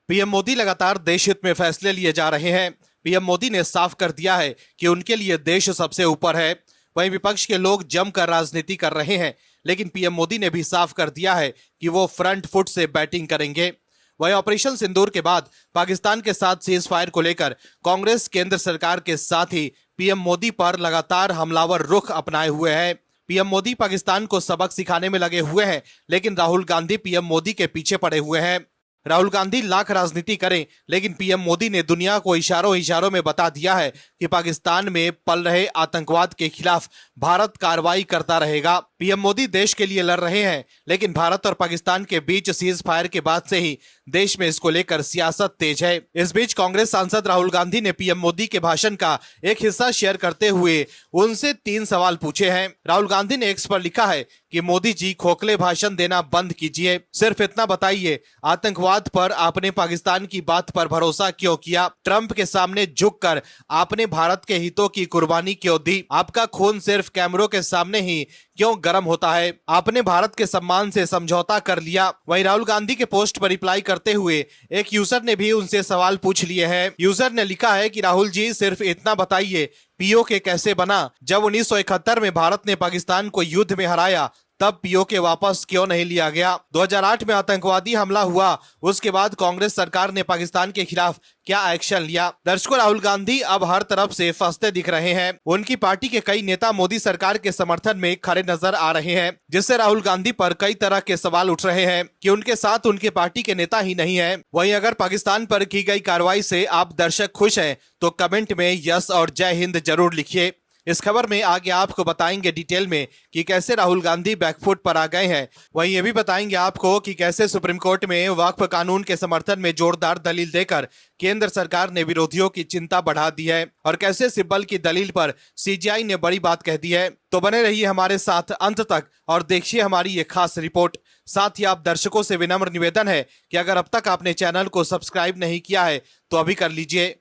PM Modi लगातार देश हित में फैसले लिए जा रहे हैं। पीएम मोदी ने साफ कर दिया है कि उनके लिए देश सबसे ऊपर है। वहीं विपक्ष के लोग जमकर राजनीति कर रहे हैं, लेकिन पीएम मोदी ने भी साफ कर दिया है कि वो फ्रंट फुट से बैटिंग करेंगे। वहीं ऑपरेशन सिंदूर के बाद पाकिस्तान के साथ सीज फायर को लेकर कांग्रेस केंद्र सरकार के साथ ही पीएम मोदी पर लगातार हमलावर रुख अपनाए हुए है। पीएम मोदी पाकिस्तान को सबक सिखाने में लगे हुए हैं, लेकिन राहुल गांधी पीएम मोदी के पीछे पड़े हुए हैं। राहुल गांधी लाख राजनीति करें, लेकिन पीएम मोदी ने दुनिया को इशारों इशारों में बता दिया है कि पाकिस्तान में पल रहे आतंकवाद के खिलाफ भारत कार्रवाई करता रहेगा। पीएम मोदी देश के लिए लड़ रहे हैं, लेकिन भारत और पाकिस्तान के बीच सीज फायर के बाद से ही देश में इसको लेकर सियासत तेज है। इस बीच कांग्रेस सांसद राहुल गांधी ने पीएम मोदी के भाषण का एक हिस्सा शेयर करते हुए उनसे 3 सवाल पूछे हैं। राहुल गांधी ने एक्स पर लिखा है कि मोदी जी खोखले भाषण देना बंद कीजिए, सिर्फ इतना बताइए, आतंकवाद पर आपने पाकिस्तान की बात पर भरोसा क्यों किया? ट्रंप के सामने झुककर आपने भारत के हितों की कुर्बानी क्यों दी? आपका खून सिर्फ कैमरों के सामने ही क्यों गर्म होता है? आपने भारत के सम्मान से समझौता कर लिया। वहीं राहुल गांधी के पोस्ट पर रिप्लाई करते हुए एक यूजर ने भी उनसे सवाल पूछ लिए हैं। यूजर ने लिखा है कि राहुल जी सिर्फ इतना बताइए, पीओके कैसे बना? जब 1971 में भारत ने पाकिस्तान को युद्ध में हराया, तब पीओके वापस क्यों नहीं लिया गया? 2008 में आतंकवादी हमला हुआ, उसके बाद कांग्रेस सरकार ने पाकिस्तान के खिलाफ क्या एक्शन लिया? दर्शकों, राहुल गांधी अब हर तरफ से फंसते दिख रहे हैं। उनकी पार्टी के कई नेता मोदी सरकार के समर्थन में खड़े नजर आ रहे हैं, जिससे राहुल गांधी पर कई तरह के सवाल उठ रहे हैं कि उनके साथ उनके पार्टी के नेता ही नहीं है। वहीं अगर पाकिस्तान पर की गई कार्रवाई से आप दर्शक खुश हैं, तो कमेंट में यस और जय हिंद जरूर लिखिए। इस खबर में आगे आपको बताएंगे डिटेल में कि कैसे राहुल गांधी बैकफुट पर आ गए हैं। वहीं ये भी बताएंगे आपको कि कैसे सुप्रीम कोर्ट में वक्फ कानून के समर्थन में जोरदार दलील देकर केंद्र सरकार ने विरोधियों की चिंता बढ़ा दी है, और कैसे सिब्बल की दलील पर सीजीआई ने बड़ी बात कह दी है। तो बने रहिए हमारे साथ अंत तक और देखिए हमारी ये खास रिपोर्ट। साथ ही आप दर्शकों से विनम्र निवेदन है कि अगर अब तक आपने चैनल को सब्सक्राइब नहीं किया है तो अभी कर लीजिए।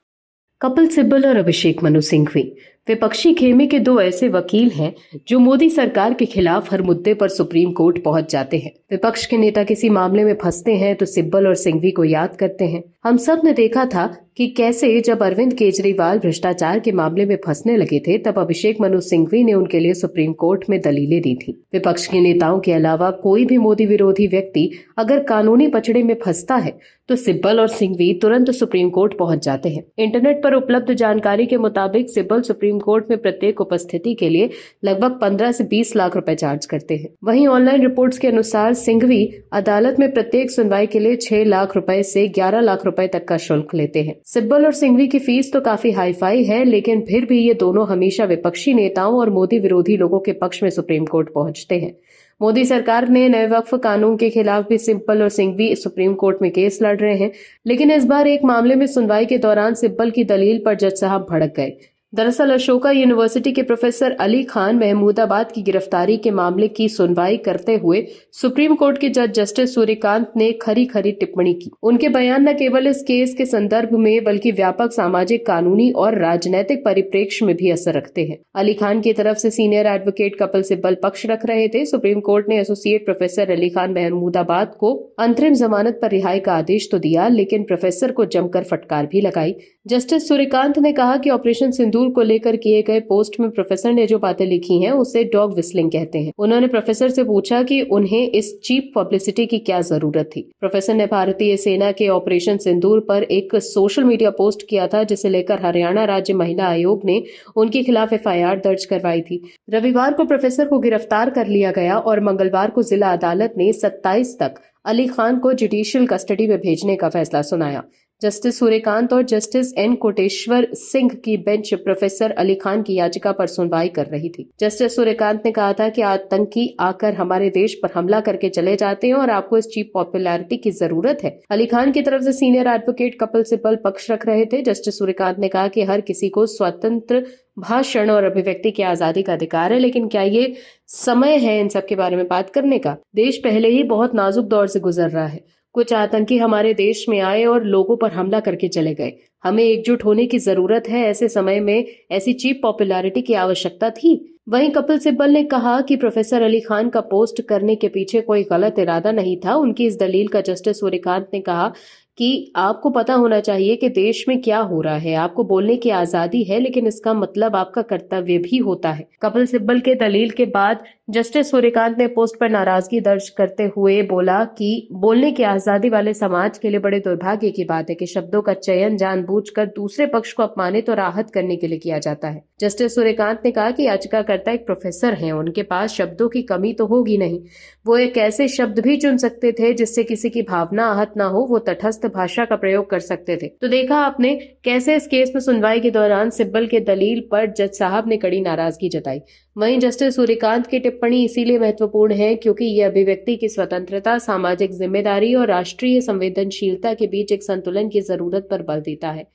कपिल सिब्बल और अभिषेक मनु सिंघवी विपक्षी खेमे के 2 ऐसे वकील हैं जो मोदी सरकार के खिलाफ हर मुद्दे पर सुप्रीम कोर्ट पहुंच जाते हैं। विपक्ष के नेता किसी मामले में फंसते हैं तो सिब्बल और सिंघवी को याद करते हैं। हम सब ने देखा था कि कैसे जब अरविंद केजरीवाल भ्रष्टाचार के मामले में फंसने लगे थे, तब अभिषेक मनु सिंघवी ने उनके लिए सुप्रीम कोर्ट में दलीलें दी थी। विपक्ष के नेताओं के अलावा कोई भी मोदी विरोधी व्यक्ति अगर कानूनी पचड़े में फंसता है तो सिब्बल और सिंघवी तुरंत सुप्रीम कोर्ट पहुंच जाते हैं। इंटरनेट पर उपलब्ध जानकारी के मुताबिक सिब्बल सुप्रीम कोर्ट में प्रत्येक उपस्थिति के लिए लगभग 15 से 20 लाख रुपए चार्ज करते हैं। वहीं ऑनलाइन रिपोर्ट्स के अनुसार सिंघवी अदालत में प्रत्येक सुनवाई के लिए 6 लाख रुपए से 11 लाख रुपए तक का शुल्क लेते हैं। सिब्बल और सिंघवी की फीस तो काफी हाईफाई है, लेकिन फिर भी ये दोनों हमेशा विपक्षी नेताओं और मोदी विरोधी लोगों के पक्ष में सुप्रीम कोर्ट पहुंचते हैं। मोदी सरकार ने नए वक्फ कानून के खिलाफ भी सिब्बल और सिंघवी सुप्रीम कोर्ट में केस लड़ रहे हैं, लेकिन इस बार एक मामले में सुनवाई के दौरान सिब्बल की दलील पर जज साहब भड़क गए। दरअसल अशोका यूनिवर्सिटी के प्रोफेसर अली खान महमूदाबाद की गिरफ्तारी के मामले की सुनवाई करते हुए सुप्रीम कोर्ट के जज जस्टिस सूर्यकांत ने खरी खरी टिप्पणी की। उनके बयान न केवल इस केस के संदर्भ में बल्कि व्यापक सामाजिक, कानूनी और राजनीतिक परिप्रेक्ष्य में भी असर रखते हैं। अली खान की तरफ से सीनियर एडवोकेट कपिल सिब्बल पक्ष रख रहे थे। सुप्रीम कोर्ट ने एसोसिएट प्रोफेसर अली खान महमूदाबाद को अंतरिम जमानत पर रिहाई का आदेश तो दिया, लेकिन प्रोफेसर को जमकर फटकार भी लगाई। जस्टिस सूर्यकांत ने कहा कि ऑपरेशन सिंदूर को लेकर किए गए पोस्ट में प्रोफेसर ने जो बातें लिखी हैं उसे डॉग विस्लिंग कहते हैं। उन्होंने प्रोफेसर से पूछा कि उन्हें इस चीप पब्लिसिटी की क्या जरूरत थी। प्रोफेसर ने भारतीय सेना के ऑपरेशन सिंदूर पर एक सोशल मीडिया पोस्ट किया था, जिसे लेकर हरियाणा राज्य महिला आयोग ने उनके खिलाफ एफआईआर दर्ज करवाई थी। रविवार को प्रोफेसर को गिरफ्तार कर लिया गया और मंगलवार को जिला अदालत ने 27 तक अली खान को जुडिशियल कस्टडी में भेजने का फैसला सुनाया। जस्टिस सूर्यकांत और जस्टिस एन कोटेश्वर सिंह की बेंच प्रोफेसर अली खान की याचिका पर सुनवाई कर रही थी। जस्टिस सूर्यकांत ने कहा था कि आतंकी आकर हमारे देश पर हमला करके चले जाते हैं और आपको इस चीप पॉपुलैरिटी की जरूरत है। अली खान की तरफ से सीनियर एडवोकेट कपिल सिब्बल पक्ष रख रहे थे। जस्टिस सूर्यकांत ने कहा कि हर किसी को स्वतंत्र भाषण और अभिव्यक्ति की आजादी का अधिकार है, लेकिन क्या ये समय है इन सब के बारे में बात करने का? देश पहले ही बहुत नाजुक दौर से गुजर रहा है। कुछ आतंकी हमारे देश में आए और लोगों पर हमला करके चले गए। हमें एकजुट होने की जरूरत है। ऐसे समय में ऐसी चीप पॉपुलैरिटी की आवश्यकता थी? वहीं कपिल सिब्बल ने कहा कि प्रोफेसर अली खान का पोस्ट करने के पीछे कोई गलत इरादा नहीं था। उनकी इस दलील का जस्टिस सूर्यकांत ने कहा कि आपको पता होना चाहिए कि देश में क्या हो रहा है। आपको बोलने की आजादी है, लेकिन इसका मतलब आपका कर्तव्य भी होता है। कपिल सिब्बल के दलील के बाद जस्टिस सूर्यकांत ने पोस्ट पर नाराजगी दर्ज करते हुए बोला कि बोलने की आजादी वाले समाज के लिए बड़े दुर्भाग्य की बात है कि शब्दों का चयन जानबूझकर दूसरे पक्ष को अपमानित और आहत करने के लिए किया जाता है। जस्टिस सूर्यकांत ने कहा कि याचिकाकर्ता एक प्रोफेसर हैं, उनके पास शब्दों की कमी तो होगी नहीं। वो एक ऐसे शब्द भी चुन सकते थे जिससे किसी की भावना आहत ना हो। वो तटस्थ भाषा का प्रयोग कर सकते थे। तो देखा आपने कैसे इस केस में सुनवाई के दौरान सिब्बल के दलील पर जज साहब ने कड़ी नाराजगी जताई। वहीं जस्टिस सूर्यकांत की टिप्पणी इसीलिए महत्वपूर्ण है क्योंकि ये अभिव्यक्ति की स्वतंत्रता, सामाजिक जिम्मेदारी और राष्ट्रीय संवेदनशीलता के बीच एक संतुलन की जरूरत पर बल देता है।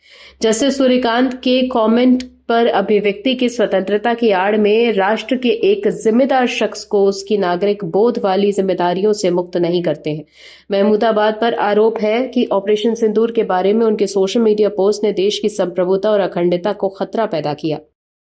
जस्टिस सूर्यकांत के कमेंट पर अभिव्यक्ति की स्वतंत्रता की आड़ में राष्ट्र के एक जिम्मेदार शख्स को उसकी नागरिक बोध वाली जिम्मेदारियों से मुक्त नहीं करते हैं। महमूदाबाद पर आरोप है कि ऑपरेशन सिंदूर के बारे में उनके सोशल मीडिया पोस्ट ने देश की संप्रभुता और अखंडता को खतरा पैदा किया।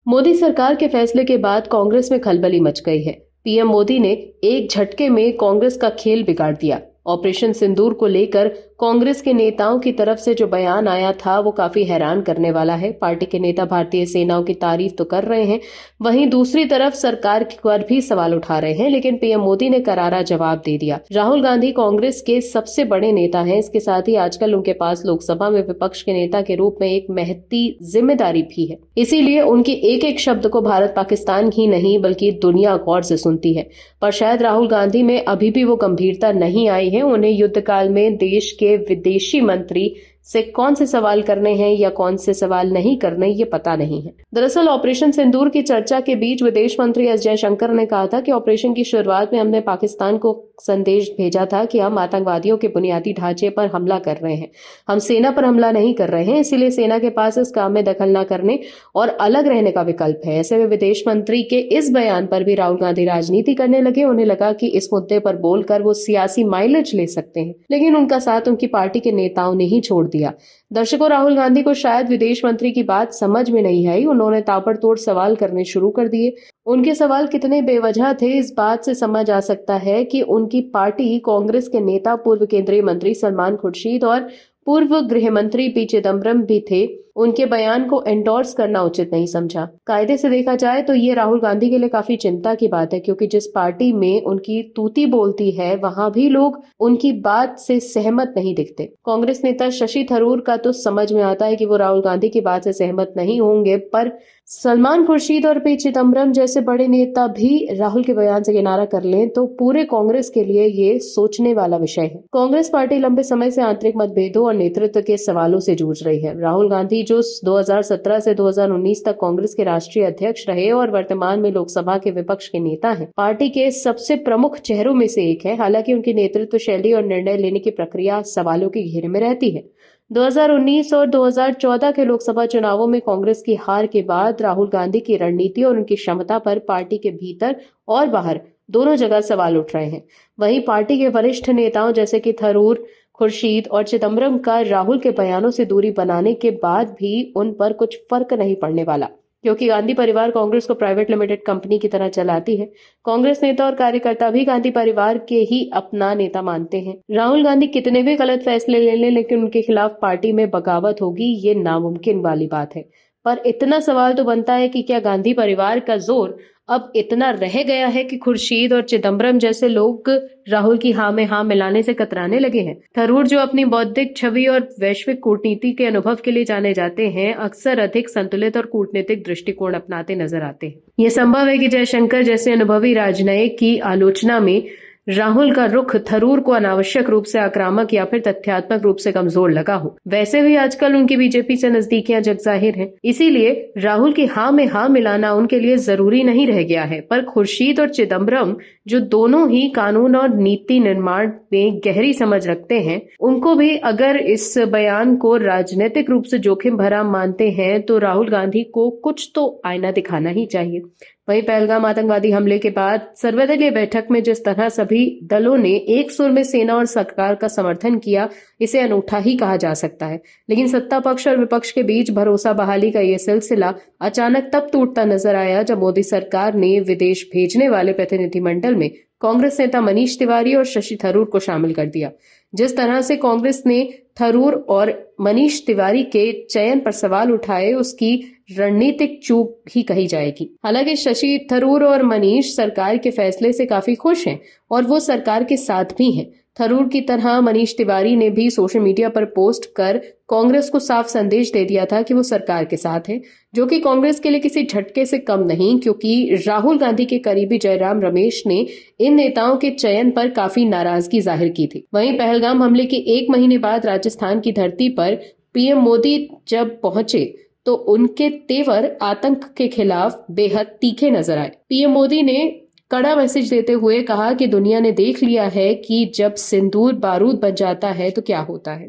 मोदी सरकार के फैसले के बाद कांग्रेस में खलबली मच गई है। पीएम मोदी ने एक झटके में कांग्रेस का खेल बिगाड़ दिया। ऑपरेशन सिंदूर को लेकर कांग्रेस के नेताओं की तरफ से जो बयान आया था वो काफी हैरान करने वाला है। पार्टी के नेता भारतीय सेनाओं की तारीफ तो कर रहे हैं, वहीं दूसरी तरफ सरकार पर भी सवाल उठा रहे हैं, लेकिन पीएम मोदी ने करारा जवाब दे दिया। राहुल गांधी कांग्रेस के सबसे बड़े नेता हैं। इसके साथ ही आजकल उनके पास लोकसभा में विपक्ष के नेता के रूप में एक महती जिम्मेदारी भी है। इसीलिए उनके एक एक शब्द को भारत पाकिस्तान ही नहीं बल्कि दुनिया गौर से सुनती है। पर शायद राहुल गांधी में अभी भी वो गंभीरता नहीं आई है। उन्हें युद्ध काल में देश के विदेशी मंत्री से कौन से सवाल करने हैं या कौन से सवाल नहीं करने, ये पता नहीं है। दरअसल ऑपरेशन सिंदूर की चर्चा के बीच विदेश मंत्री एस जयशंकर ने कहा था कि ऑपरेशन की शुरुआत में हमने पाकिस्तान को संदेश भेजा था कि हम आतंकवादियों के बुनियादी ढांचे पर हमला कर रहे हैं, हम सेना पर हमला नहीं कर रहे हैं। इसीलिए सेना के पास इस काम में दखल न करने और अलग रहने का विकल्प है। ऐसे में विदेश मंत्री के इस बयान पर भी राहुल गांधी राजनीति करने लगे। उन्हें लगा कि इस मुद्दे पर बोलकर वो सियासी माइलेज ले सकते हैं, लेकिन उनका साथ उनकी पार्टी के नेताओं ने ही छोड़ दिया। दर्शकों, राहुल गांधी को शायद विदेश मंत्री की बात समझ में नहीं आई। उन्होंने ताबड़तोड़ सवाल करने शुरू कर दिए। उनके सवाल कितने बेवजह थे इस बात से समझ आ सकता है कि उनकी पार्टी कांग्रेस के नेता पूर्व केंद्रीय मंत्री सलमान खुर्शीद और पूर्व गृह मंत्री पी चिदम्बरम भी थे, उनके बयान को एंडोर्स करना उचित नहीं समझा। कायदे से देखा जाए तो ये राहुल गांधी के लिए काफी चिंता की बात है, क्योंकि जिस पार्टी में उनकी तूती बोलती है वहां भी लोग उनकी बात से सहमत नहीं दिखते। कांग्रेस नेता शशि थरूर का तो समझ में आता है कि वो राहुल गांधी की बात से सहमत नहीं होंगे, पर सलमान खुर्शीद और पी चिदम्बरम जैसे बड़े नेता भी राहुल के बयान से किनारा कर लें तो पूरे कांग्रेस के लिए ये सोचने वाला विषय है। कांग्रेस पार्टी लंबे समय से आंतरिक मतभेदों और नेतृत्व के सवालों से जूझ रही है। राहुल गांधी जो 2017 से 2019 तक कांग्रेस के राष्ट्रीय अध्यक्ष रहे और वर्तमान में लोकसभा के विपक्ष के नेता हैं, पार्टी के सबसे प्रमुख चेहरों में से एक है। हालांकि उनकी नेतृत्व शैली और निर्णय लेने की प्रक्रिया सवालों के घेरे में रहती है। 2019 और 2014 के लोकसभा चुनावों में कांग्रेस की हार के बाद राहुल गांधी की रणनीति और उनकी क्षमता पर पार्टी के भीतर और बाहर दोनों जगह सवाल उठ रहे हैं। वहीं पार्टी के वरिष्ठ नेताओं जैसे कि थरूर, खुर्शीद और चिदम्बरम का राहुल के बयानों से दूरी बनाने के बाद भी उन पर कुछ फर्क नहीं पड़ने वाला, क्योंकि गांधी परिवार कांग्रेस को प्राइवेट लिमिटेड कंपनी की तरह चलाती है। कांग्रेस नेता और कार्यकर्ता भी गांधी परिवार के ही अपना नेता मानते हैं। राहुल गांधी कितने भी गलत फैसले ले लें, लेकिन उनके खिलाफ पार्टी में बगावत होगी, ये नामुमकिन वाली बात है। पर इतना सवाल तो बनता है कि क्या गांधी परिवार का जोर अब इतना रह गया है कि खुर्शीद और चिदम्बरम जैसे लोग राहुल की हाँ में हाँ मिलाने से कतराने लगे हैं। थरूर, जो अपनी बौद्धिक छवि और वैश्विक कूटनीति के अनुभव के लिए जाने जाते हैं, अक्सर अधिक संतुलित और कूटनीतिक दृष्टिकोण अपनाते नजर आते हैं। यह संभव है कि जयशंकर जैसे अनुभवी राजनयिक की आलोचना में राहुल का रुख थरूर को अनावश्यक रूप से आक्रामक या फिर तथ्यात्मक रूप से कमजोर लगा हो। वैसे भी आजकल उनकी बीजेपी से नजदीकियां जगजाहिर हैं, इसीलिए राहुल की हाँ में हाँ मिलाना उनके लिए जरूरी नहीं रह गया है। पर खुर्शीद और चिदम्बरम, जो दोनों ही कानून और नीति निर्माण में गहरी समझ रखते हैं, उनको भी अगर इस बयान को राजनीतिक रूप से जोखिम भरा मानते हैं तो राहुल गांधी को कुछ तो आईना दिखाना ही चाहिए। वहीं पहलगाम आतंकवादी हमले के बाद सर्वदलीय बैठक में जिस तरह सभी दलों ने एक सुर में सेना और सरकार का समर्थन किया, इसे अनूठा ही कहा जा सकता है। लेकिन सत्ता पक्ष और विपक्ष के बीच भरोसा बहाली का ये सिलसिला अचानक तब टूटता नजर आया जब मोदी सरकार ने विदेश भेजने वाले प्रतिनिधिमंडल में कांग्रेस नेता मनीष तिवारी और शशि थरूर को शामिल कर दिया। जिस तरह से कांग्रेस ने थरूर और मनीष तिवारी के चयन पर सवाल उठाए, उसकी रणनीतिक चूक ही कही जाएगी। हालांकि शशि थरूर और मनीष सरकार के फैसले से काफी खुश हैं और वो सरकार के साथ भी हैं। थरूर की तरह मनीष तिवारी ने भी सोशल मीडिया पर पोस्ट कर कांग्रेस को साफ संदेश दे दिया था कि वो सरकार के साथ है, जो कि कांग्रेस के लिए किसी झटके से कम नहीं, क्योंकि राहुल गांधी के करीबी जयराम रमेश ने इन नेताओं के चयन पर काफी नाराजगी जाहिर की थी। वहीं पहलगाम हमले के 1 महीने बाद राजस्थान की धरती पर पीएम मोदी जब पहुंचे तो उनके तेवर आतंक के खिलाफ बेहद तीखे नजर आए। पीएम मोदी ने कड़ा मैसेज देते हुए कहा कि दुनिया ने देख लिया है कि जब सिंदूर बारूद बन जाता है तो क्या होता है।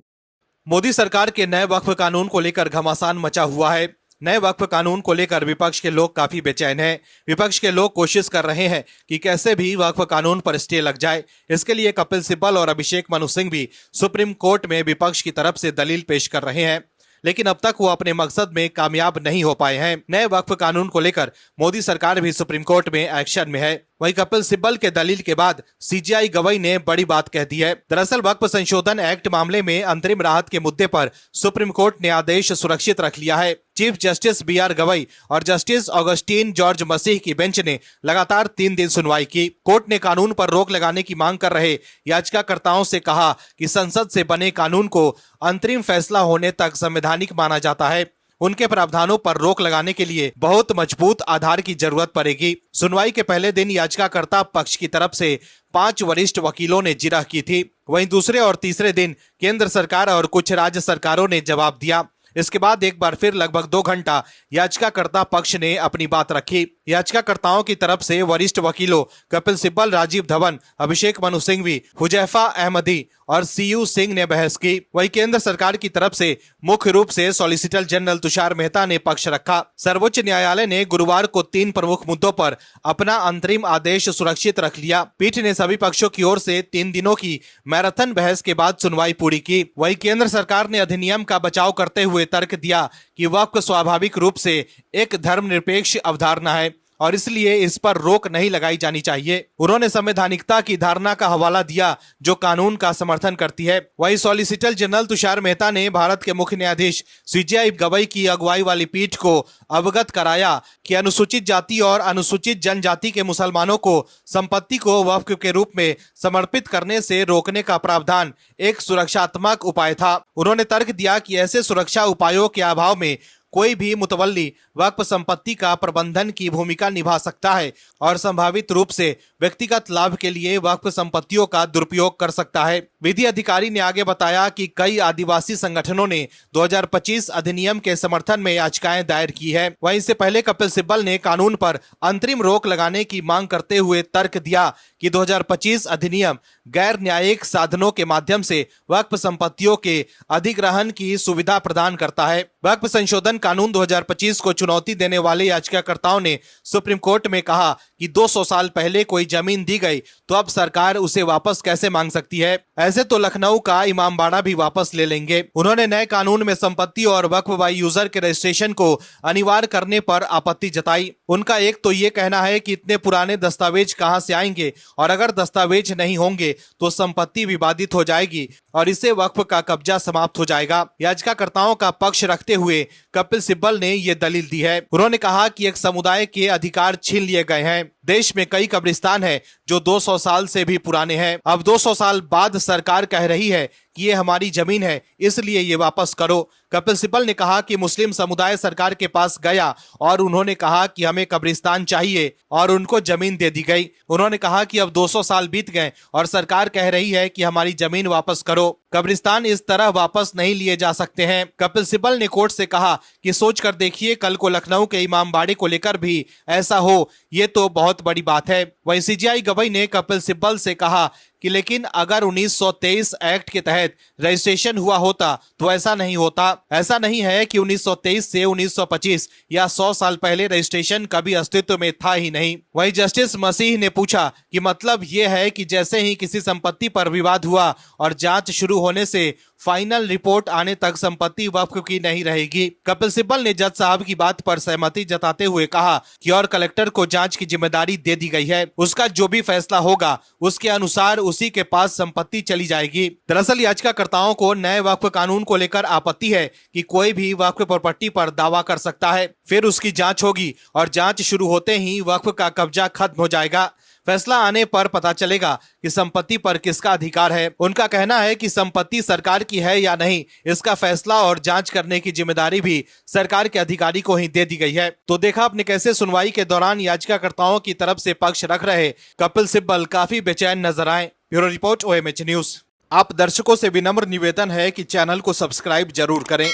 मोदी सरकार के नए वक्फ कानून को लेकर घमासान मचा हुआ है। नए वक्फ कानून को लेकर विपक्ष के लोग काफी बेचैन हैं। विपक्ष के लोग कोशिश कर रहे हैं कि कैसे भी वक्फ कानून पर स्टे लग जाए। इसके लिए कपिल सिब्बल और अभिषेक मनु सिंह भी सुप्रीम कोर्ट में विपक्ष की तरफ से दलील पेश कर रहे हैं, लेकिन अब तक वो अपने मकसद में कामयाब नहीं हो पाए हैं। नए वक्फ कानून को लेकर मोदी सरकार भी सुप्रीम कोर्ट में एक्शन में है। वहीं कपिल सिब्बल के दलील के बाद सीजेआई गवई ने बड़ी बात कह दी है। दरअसल वक्फ संशोधन एक्ट मामले में अंतरिम राहत के मुद्दे पर सुप्रीम कोर्ट ने आदेश सुरक्षित रख लिया है। चीफ जस्टिस बीआर गवई और जस्टिस ऑगस्टीन जॉर्ज मसीह की बेंच ने लगातार 3 दिन सुनवाई की। कोर्ट ने कानून पर रोक लगाने की मांग कर रहे याचिकाकर्ताओं से कहा कि संसद से बने कानून को अंतरिम फैसला होने तक संवैधानिक माना जाता है। उनके प्रावधानों पर रोक लगाने के लिए बहुत मजबूत आधार की जरूरत पड़ेगी। सुनवाई के पहले दिन याचिकाकर्ता पक्ष की तरफ से 5 वरिष्ठ वकीलों ने जिरह की थी। वहीं दूसरे और तीसरे दिन केंद्र सरकार और कुछ राज्य सरकारों ने जवाब दिया। इसके बाद एक बार फिर लगभग 2 घंटा याचिकाकर्ता पक्ष ने अपनी बात रखी। याचिकाकर्ताओं की तरफ से वरिष्ठ वकीलों कपिल सिब्बल, राजीव धवन, अभिषेक मनु सिंघवी, हुजैफा अहमदी और सीयू सिंह ने बहस की। वहीं केंद्र सरकार की तरफ से मुख्य रूप से सॉलिसिटर जनरल तुषार मेहता ने पक्ष रखा। सर्वोच्च न्यायालय ने गुरुवार को 3 प्रमुख मुद्दों पर अपना अंतरिम आदेश सुरक्षित रख लिया। पीठ ने सभी पक्षों की ओर से 3 दिनों की मैराथन बहस के बाद सुनवाई पूरी की। वहीं केंद्र सरकार ने अधिनियम का बचाव करते हुए तर्क दिया कि वक्फ स्वाभाविक रूप से एक धर्मनिरपेक्ष अवधारणा है और इसलिए इस पर रोक नहीं लगाई जानी चाहिए। उन्होंने संवैधानिकता की धारणा का हवाला दिया जो कानून का समर्थन करती है। वहीं सॉलिसिटर जनरल तुषार मेहता ने भारत के मुख्य न्यायाधीश सीजेआई गवई की अगुवाई वाली पीठ को अवगत कराया कि अनुसूचित जाति और अनुसूचित जनजाति के मुसलमानों को संपत्ति को वक्फ के रूप में समर्पित करने से रोकने का प्रावधान एक सुरक्षात्मक उपाय था। उन्होंने तर्क दिया कि ऐसे सुरक्षा उपायों के अभाव में कोई भी मुतवल्ली वक्फ संपत्ति का प्रबंधन की भूमिका निभा सकता है और संभावित रूप से व्यक्तिगत लाभ के लिए वक्फ संपत्तियों का दुरुपयोग कर सकता है। विधि अधिकारी ने आगे बताया कि कई आदिवासी संगठनों ने 2025 अधिनियम के समर्थन में याचिकाएं दायर की है। वहीं इससे पहले कपिल सिब्बल ने कानून पर अंतरिम रोक लगाने की मांग करते हुए तर्क दिया कि 2025 अधिनियम गैर न्यायिक साधनों के माध्यम से वक्फ संपत्तियों के अधिग्रहण की सुविधा प्रदान करता है। वक्फ संशोधन कानून 2025 को चुनौती देने वाले याचिकाकर्ताओं ने सुप्रीम कोर्ट में कहा कि 200 साल पहले कोई जमीन दी गई तो अब सरकार उसे वापस कैसे मांग सकती है। ऐसे तो लखनऊ का इमामबाड़ा भी वापस ले लेंगे। उन्होंने नए कानून में संपत्ति और वक्फ बाई यूजर के रजिस्ट्रेशन को अनिवार्य करने पर आपत्ति जताई। उनका एक तो ये कहना है कि इतने पुराने दस्तावेज कहां से आएंगे और अगर दस्तावेज नहीं होंगे तो संपत्ति विवादित हो जाएगी और इससे वक्फ का कब्जा समाप्त हो जाएगा। याचिकाकर्ताओं का पक्ष रखते हुए कपिल सिब्बल ने ये दलील दी है। उन्होंने कहा कि एक समुदाय के अधिकार छीन लिए गए हैं। देश में कई कब्रिस्तान हैं जो 200 साल से भी पुराने हैं। अब 200 साल बाद सरकार कह रही है कि ये हमारी जमीन है इसलिए ये वापस करो। कपिल सिब्बल ने कहा कि मुस्लिम समुदाय सरकार के पास गया और उन्होंने कहा कि हमें कब्रिस्तान चाहिए और उनको जमीन दे दी गई। उन्होंने कहा कि अब 200 साल बीत गए और सरकार कह रही है कि हमारी जमीन वापस करो। कब्रिस्तान इस तरह वापस नहीं लिए जा सकते हैं। कपिल सिब्बल ने कोर्ट से कहा कि सोच कर देखिए कल को लखनऊ के इमामबाड़े को लेकर भी ऐसा हो, ये तो बहुत बड़ी बात है। वहीं सीजेआई गवई ने कपिल सिब्बल से कहा कि लेकिन अगर 1923 एक्ट के तहत रजिस्ट्रेशन हुआ होता तो ऐसा नहीं होता। ऐसा नहीं है कि 1923 से 1925 या 100 साल पहले रजिस्ट्रेशन कभी अस्तित्व में था ही नहीं। वहीं जस्टिस मसीह ने पूछा कि मतलब ये है कि जैसे ही किसी संपत्ति पर विवाद हुआ और जांच शुरू होने से फाइनल रिपोर्ट आने तक संपत्ति वक्फ की नहीं रहेगी। कपिल सिब्बल ने जज साहब की बात पर सहमति जताते हुए कहा कि और कलेक्टर को जांच की जिम्मेदारी दे दी गई है, उसका जो भी फैसला होगा उसके अनुसार उसी के पास संपत्ति चली जाएगी। दरअसल याचिकाकर्ताओं को नए वक्फ कानून को लेकर आपत्ति है कि कोई भी वक्फ प्रॉपर्टी पर दावा कर सकता है, फिर उसकी जांच होगी और जांच शुरू होते ही वक्फ का कब्जा खत्म हो जाएगा। फैसला आने पर पता चलेगा कि संपत्ति पर किसका अधिकार है। उनका कहना है कि संपत्ति सरकार की है या नहीं, इसका फैसला और जांच करने की जिम्मेदारी भी सरकार के अधिकारी को ही दे दी गई है। तो देखा आपने कैसे सुनवाई के दौरान याचिकाकर्ताओं की तरफ से पक्ष रख रहे कपिल सिब्बल काफी बेचैन नजर आए। Bureau report OMH news. आप दर्शकों से विनम्र निवेदन है कि चैनल को सब्सक्राइब जरूर करें